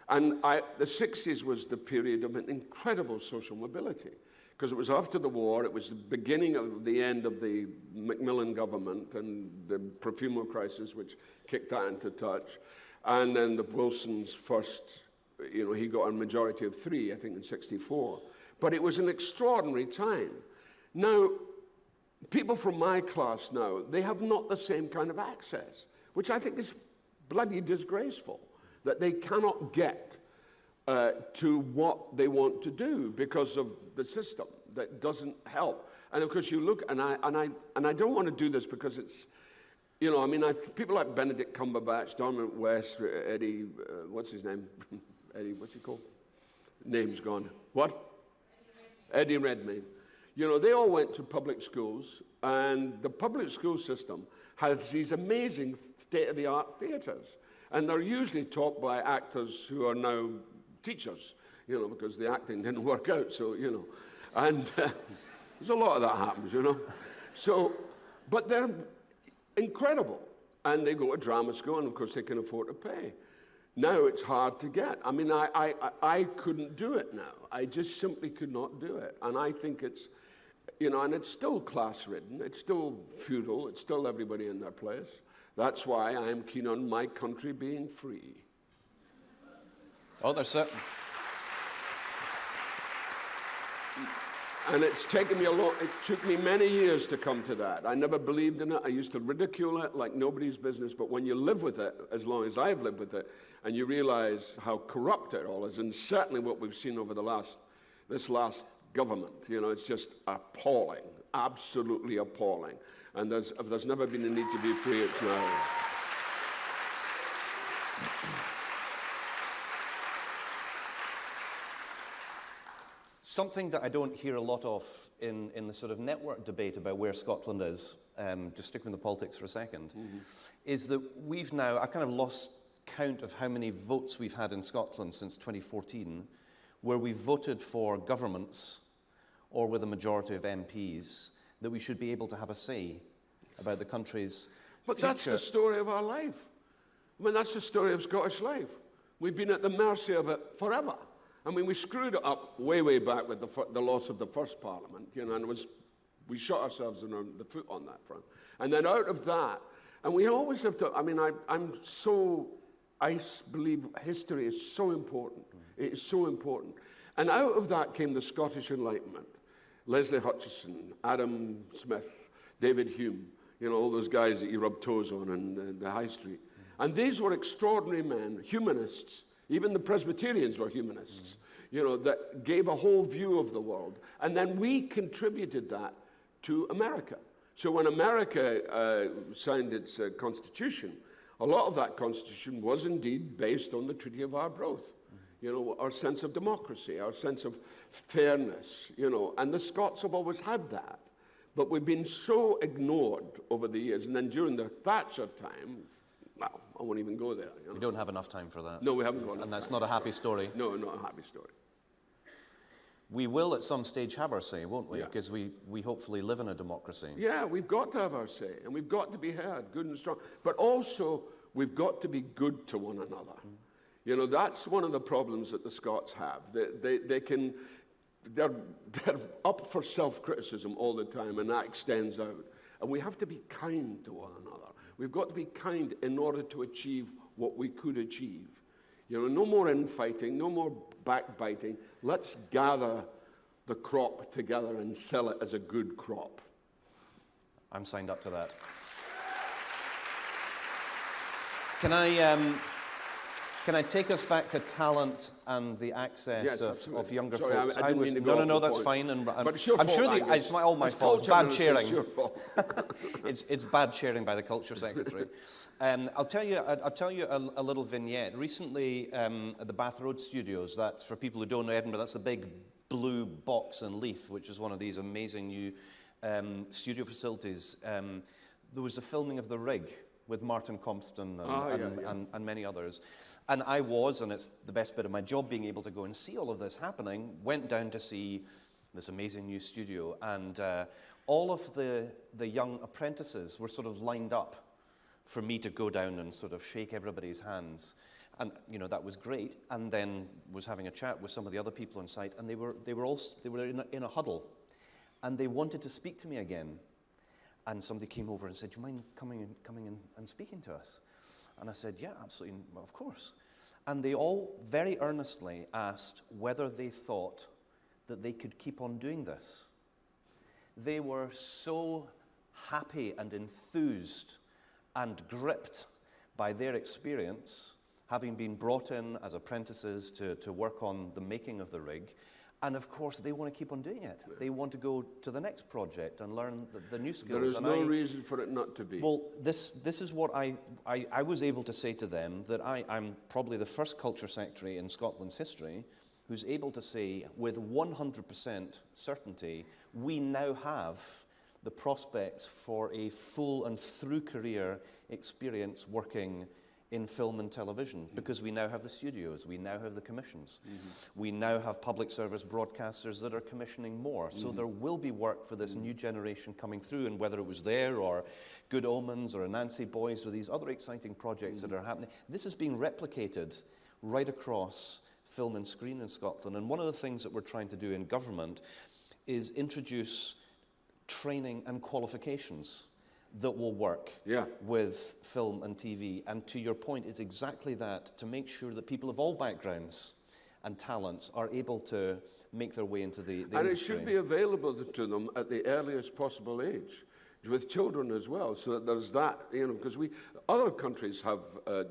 And the 60s was the period of an incredible social mobility, because it was after the war, it was the beginning of the end of the Macmillan government and the Profumo crisis, which kicked that into touch. And then the Wilson's first, he got a majority of 3, I think, in 64. But it was an extraordinary time. Now, people from my class now, they have not the same kind of access, which I think is bloody disgraceful, that they cannot get to what they want to do because of the system that doesn't help. And of course, you look, and I don't want to do this because it's, people like Benedict Cumberbatch, Dominic West, Eddie, what's his name? Eddie, what's he called? Name's gone. What? Eddie Redmayne. They all went to public schools, and the public school system has these amazing state-of-the-art theaters. And they're usually taught by actors who are now teachers, because the acting didn't work out, so, And there's a lot of that happens, So, but they're incredible. And they go to drama school, and of course they can afford to pay. Now it's hard to get. I mean, I couldn't do it now. I just simply could not do it. And I think it's, and it's still class-ridden. It's still feudal. It's still everybody in their place. That's why I am keen on my country being free. Oh, there's certain. And it's taken me it took me many years to come to that. I never believed in it. I used to ridicule it like nobody's business. But when you live with it, as long as I've lived with it, and you realize how corrupt it all is, and certainly what we've seen over this last government, it's just appalling, absolutely appalling. And there's never been a need to be free, it's now. Something that I don't hear a lot of in the sort of network debate about where Scotland is, just sticking with the politics for a second, is that I've kind of lost count of how many votes we've had in Scotland since 2014, where we voted for governments, or with a majority of MPs, that we should be able to have a say about the country's But future. That's the story of our life. I mean, that's the story of Scottish life. We've been at the mercy of it forever. I mean, we screwed it up way back with the loss of the first Parliament, and we shot ourselves in the foot on that front. And then out of that, and we always have to, I mean, I believe history is so important. It is so important. And out of that came the Scottish Enlightenment. Leslie Hutchison, Adam Smith, David Hume, all those guys that you rub toes on in the high street. And these were extraordinary men, humanists. Even the Presbyterians were humanists, that gave a whole view of the world. And then we contributed that to America. So when America signed its constitution, a lot of that constitution was indeed based on the Treaty of Arbroath. Our sense of democracy, our sense of fairness, and the Scots have always had that. But we've been so ignored over the years. And then during the Thatcher time, well, I won't even go there. We don't have enough time for that. No, we haven't got enough And that's time. not a happy story. No, not a happy story. We will at some stage have our say, won't we? Yeah. Because we hopefully live in a democracy. Yeah, we've got to have our say, and we've got to be heard, good and strong. But also, we've got to be good to one another. That's one of the problems that the Scots have. They're up for self-criticism all the time, and that extends out. And we have to be kind to one another. We've got to be kind in order to achieve what we could achieve. No more infighting, no more backbiting. Let's gather the crop together and sell it as a good crop. I'm signed up to that. Can I take us back to talent and the access of younger folks? I didn't mean to go off no, the that's point. fine. But it's your I'm fault, sure Angus. it's all my It's fault. It's culture bad and chairing. It's your fault. It's bad chairing by the culture secretary. I'll tell you a little vignette. Recently, at the Bath Road Studios, that's for people who don't know Edinburgh, that's the big blue box in Leith, which is one of these amazing new studio facilities. There was a filming of The Rig with Martin Compston and many others. And I was, and it's the best bit of my job, being able to go and see all of this happening, went down to see this amazing new studio, and all of the young apprentices were sort of lined up for me to go down and sort of shake everybody's hands. And, that was great. And then was having a chat with some of the other people on site, and they were in a huddle, and they wanted to speak to me again. And somebody came over and said, "Do you mind coming in and speaking to us?" And I said, "Yeah, absolutely, well, of course." And they all very earnestly asked whether they thought that they could keep on doing this. They were so happy and enthused and gripped by their experience, having been brought in as apprentices to work on the making of The Rig. And of course, they want to keep on doing it. They want to go to the next project and learn the new skills. There is no reason for it not to be. Well, this is what I was able to say to them, that I'm probably the first culture secretary in Scotland's history who's able to say with 100% certainty, we now have the prospects for a full and through career experience working in film and television, because we now have the studios, we now have the commissions. We now have public service broadcasters that are commissioning more. So there will be work for this new generation coming through, and whether it was there or Good Omens or Nancy Boys or these other exciting projects that are happening, this is being replicated right across film and screen in Scotland. And one of the things that we're trying to do in government is introduce training and qualifications that will work with film and TV. And to your point, it's exactly that, to make sure that people of all backgrounds and talents are able to make their way into the And industry. it should be available to them at the earliest possible age, with children as well, so that there's that, because other countries have,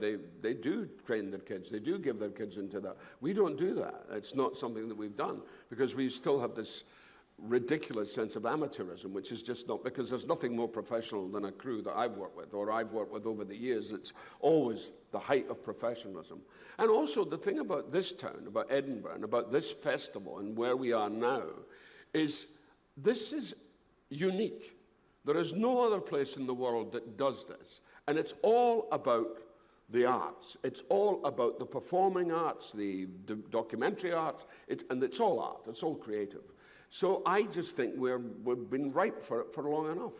they do train their kids, they do give their kids into that. We don't do that. It's not something that we've done, because we still have this ridiculous sense of amateurism, which is just not, because there's nothing more professional than a crew that I've worked with, or I've worked with over the years. It's always the height of professionalism. And also the thing about this town, about Edinburgh, and about this festival, and where we are now, is this is unique. There is no other place in the world that does this. And it's all about the arts. It's all about the performing arts, the documentary arts, and it's all art. It's all creative. So I just think we've been ripe for it for long enough.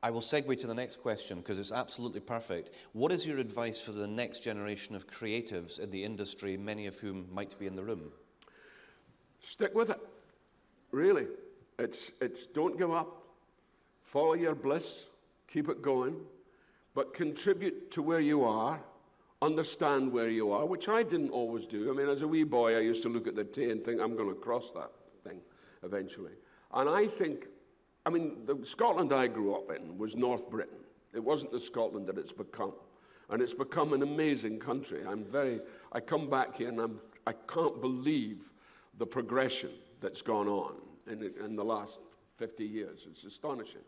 I will segue to the next question because it's absolutely perfect. What is your advice for the next generation of creatives in the industry, many of whom might be in the room? Stick with it, really. It's don't give up, follow your bliss, keep it going, but contribute to where you are, understand where you are, which I didn't always do. I mean, as a wee boy, I used to look at the Tay and think, I'm going to cross that thing eventually. And I think, the Scotland I grew up in was North Britain. It wasn't the Scotland that it's become. And it's become an amazing country. I come back here and I can't believe the progression that's gone on in the last 50 years. It's astonishing.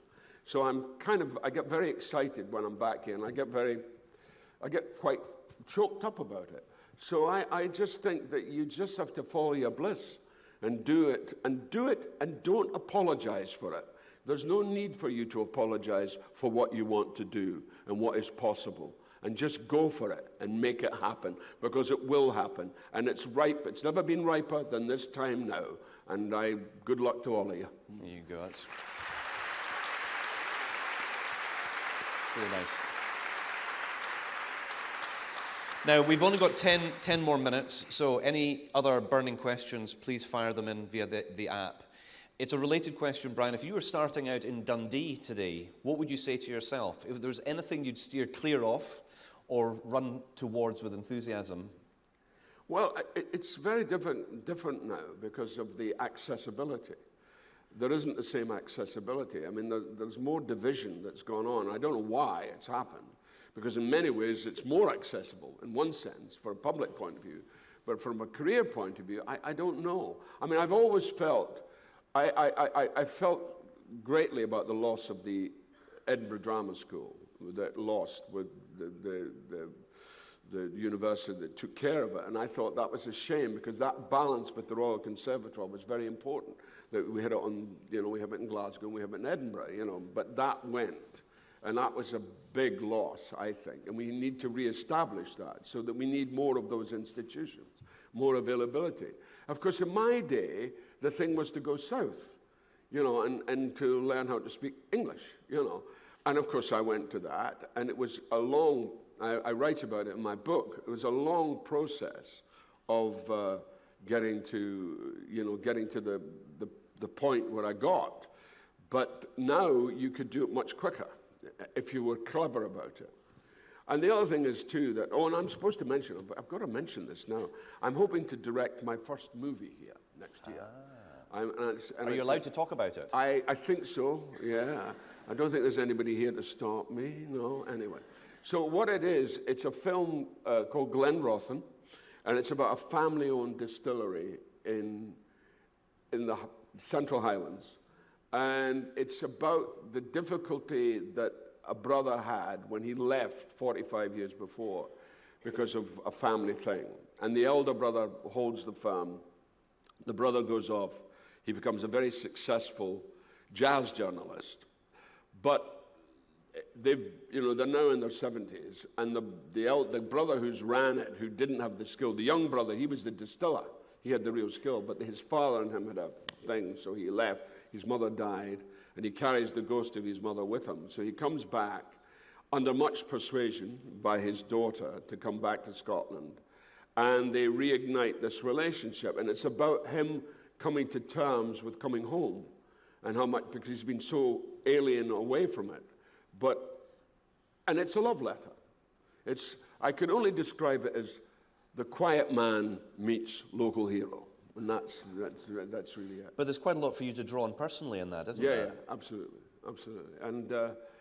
So I get very excited when I'm back here, and I get quite choked up about it. So I just think that you just have to follow your bliss and do it, and don't apologize for it. There's no need for you to apologize for what you want to do and what is possible. And just go for it and make it happen, because it will happen. And it's ripe. It's never been riper than this time now. And good luck to all of you. There you go. That's really nice. Now, we've only got 10 more minutes, so any other burning questions, please fire them in via the app. It's a related question, Brian. If you were starting out in Dundee today, what would you say to yourself? If there's anything you'd steer clear of or run towards with enthusiasm? Well, it's very different now because of the accessibility. There isn't the same accessibility. I mean, there's more division that's gone on. I don't know why it's happened, because in many ways it's more accessible in one sense, for a public point of view. But from a career point of view, I don't know. I mean, I've always felt, I felt greatly about the loss of the Edinburgh Drama School, that lost with the university that took care of it. And I thought that was a shame, because that balance with the Royal Conservatoire was very important. That we had it on, we have it in Glasgow and we have it in Edinburgh, but that went. And that was a big loss, I think. And we need to reestablish that, so that we need more of those institutions, more availability. Of course, in my day, the thing was to go south, and to learn how to speak English, And of course, I went to that, and it was a long, I write about it in my book, it was a long process of getting to the point where I got. But now you could do it much quicker if you were clever about it. And the other thing is, too, that, and I'm supposed to mention it, but I've got to mention this now. I'm hoping to direct my first movie here next year. Are you allowed to talk about it? I think so, yeah. I don't think there's anybody here to stop me, no, anyway. So what it is, it's a film called Glenrothen, and it's about a family-owned distillery in the Central Highlands. And it's about the difficulty that a brother had when he left 45 years before because of a family thing. And the elder brother holds the farm. The brother goes off. He becomes a very successful jazz journalist. But they're now in their 70s. And the brother who's ran it, who didn't have the skill, the young brother, he was the distiller. He had the real skill. But his father and him had a thing, so he left. His mother died, and he carries the ghost of his mother with him. So he comes back under much persuasion by his daughter to come back to Scotland. And they reignite this relationship. And it's about him coming to terms with coming home, and how much, because he's been so alien away from it. And it's a love letter. I could only describe it as the quiet man meets local hero. And that's really it. But there's quite a lot for you to draw on personally in that, isn't Yeah, there? yeah, absolutely, absolutely. And,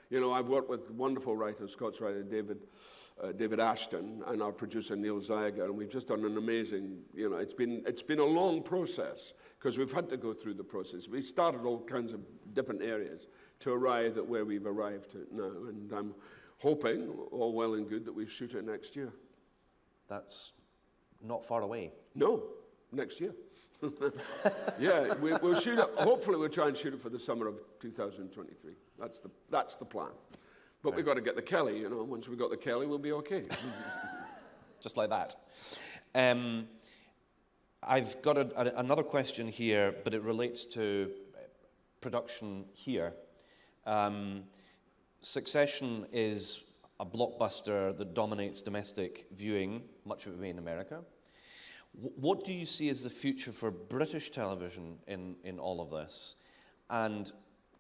you know, I've worked with wonderful writers, Scots writer David Ashton, and our producer Neil Zeiger, and we've just done an amazing, you know, it's been a long process, because we've had to go through the process. We started all kinds of different areas to arrive at where we've arrived at now, and I'm hoping, all well and good, that we shoot it next year. That's not far away. No, next year. Yeah, we'll shoot it. Hopefully, we'll try and shoot it for the summer of 2023. That's the plan. But Right. we've got to get the Kelly. You know, once we've got the Kelly, we'll be okay. Just like that. I've got another question here, but it relates to production here. Succession is a blockbuster that dominates domestic viewing, much of it made in America. What do you see as the future for British television in all of this? And,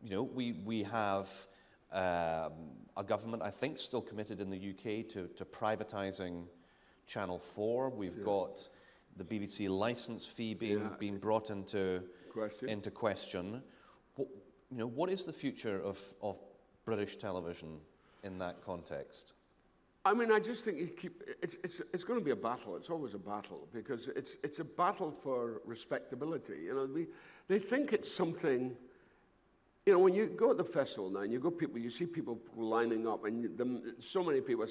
you know, we have a government, I think, still committed in the UK to privatising Channel 4. We've got the BBC licence fee being brought into question. What is the future of British television in that context? I mean, I just think it's going to be a battle. It's always a battle, because it's a battle for respectability. You know, they think it's something. You know, when you go at the festival now and you see people lining up, and so many people.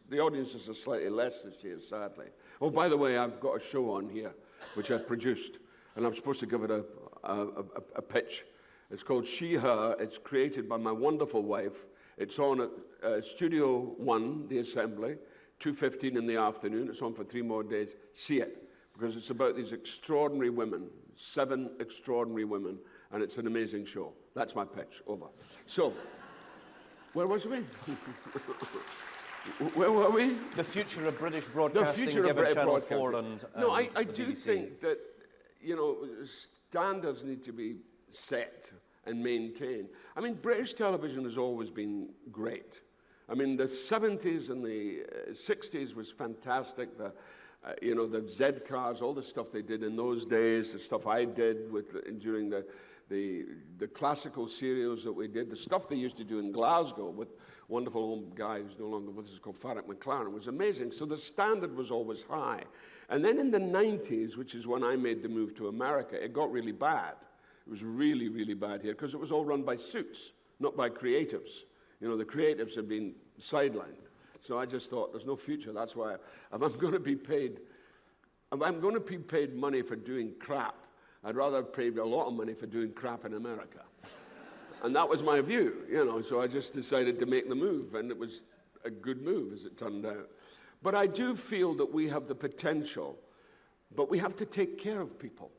The audiences are slightly less this year, sadly. Oh, by the way, I've got a show on here which I've produced, and I'm supposed to give it a pitch. It's called She Her. It's created by my wonderful wife. It's on at Studio 1, The Assembly, 2:15 in the afternoon. It's on for 3 more days. See it, because it's about these extraordinary women, 7 extraordinary women, and it's an amazing show. That's my pitch. Over. So, where was we? Where were we? The future of British broadcasting, the future of British Channel broadcasting. 4 and no, I the do BBC. think that, you know, standards need to be set and maintained. I mean, British television has always been great. I mean, the 70s and the 60s was fantastic. You know, the Z cars, all the stuff they did in those days, the stuff I did during the classical serials that we did, the stuff they used to do in Glasgow with wonderful old guy who's no longer with us, called Farrah McLaren, was amazing. So the standard was always high. And then in the 90s, which is when I made the move to America, it got really bad. It was really, really bad here, because it was all run by suits, not by creatives. You know, the creatives had been sidelined. So I just thought, there's no future. That's why, if I'm going to be paid money for doing crap, I'd rather pay a lot of money for doing crap in America. And that was my view, you know, so I just decided to make the move, and it was a good move, as it turned out. But I do feel that we have the potential, but we have to take care of people.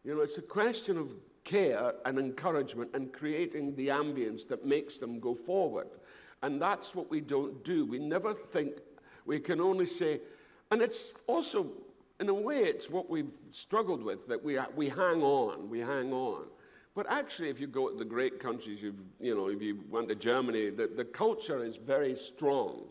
You know, it's a question of care and encouragement and creating the ambience that makes them go forward. And that's what we don't do. We never think, we can only say, and it's also, in a way, it's what we've struggled with, that we hang on. But actually, if you go to the great countries, if you went to Germany, the culture is very strong.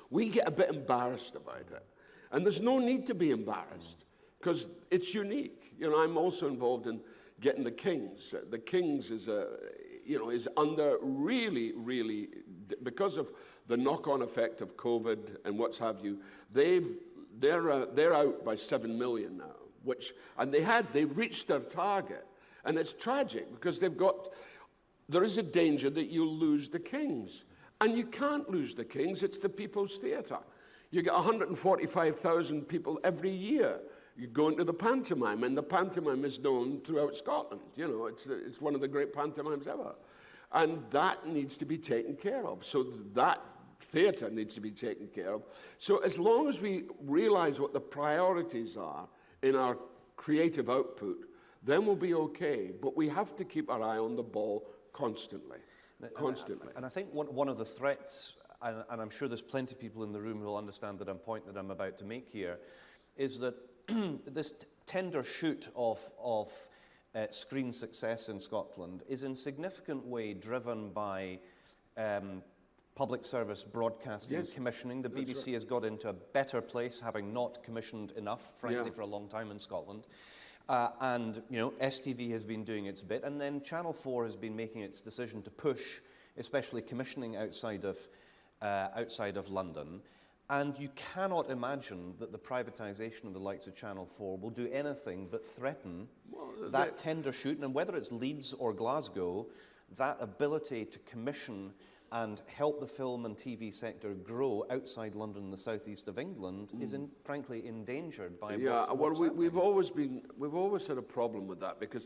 We get a bit embarrassed about it. And there's no need to be embarrassed, because it's unique. You know, I'm also involved in getting the Kings. The Kings is under really, really, because of the knock-on effect of COVID and what's have you, they're out by 7 million now, they reached their target. And it's tragic, because there is a danger that you'll lose the Kings. And you can't lose the Kings, it's the People's Theatre. You get 145,000 people every year. You go into the pantomime, and the pantomime is known throughout Scotland. You know, it's one of the great pantomimes ever. And that needs to be taken care of. So that theatre needs to be taken care of. So as long as we realize what the priorities are in our creative output, then we'll be okay. But we have to keep our eye on the ball constantly. Constantly. And I think one of the threats, and I'm sure there's plenty of people in the room who will understand the point that I'm about to make here, is that this tender shoot of screen success in Scotland is in significant way driven by public service broadcasting commissioning. The BBC has got into a better place, having not commissioned enough, frankly, for a long time in Scotland. And, you know, STV has been doing its bit, and then Channel 4 has been making its decision to push, especially commissioning outside of London. And you cannot imagine that the privatisation of the likes of Channel 4 will do anything but threaten that tender shoot, and whether it's Leeds or Glasgow, that ability to commission and help the film and TV sector grow outside London and the southeast of England is, frankly, endangered by what's happening. we've always had a problem with that, because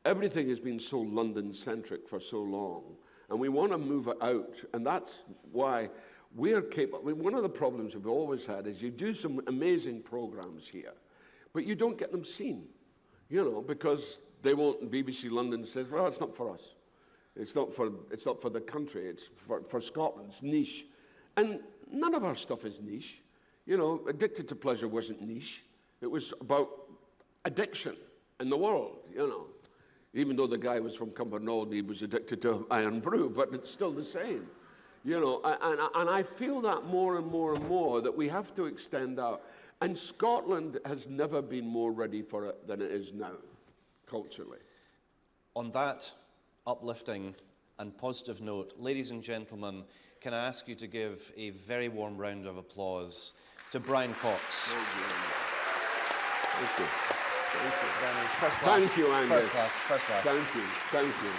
everything has been so London-centric for so long, and we want to move it out, and that's why we're capable. I mean, one of the problems we've always had is you do some amazing programs here, but you don't get them seen, you know, because they won't. BBC London says, well, it's not for us. It's not for the country. It's for Scotland. It's niche. And none of our stuff is niche. You know, Addicted to Pleasure wasn't niche. It was about addiction in the world, you know. Even though the guy was from Cumbernauld and he was addicted to iron brew, but it's still the same. You know, and I feel that more and more and more, that we have to extend out. And Scotland has never been more ready for it than it is now, culturally. On that uplifting and positive note, ladies and gentlemen, can I ask you to give a very warm round of applause to Brian Cox. Thank you. First class. Thank you, Angus. First class. Thank you.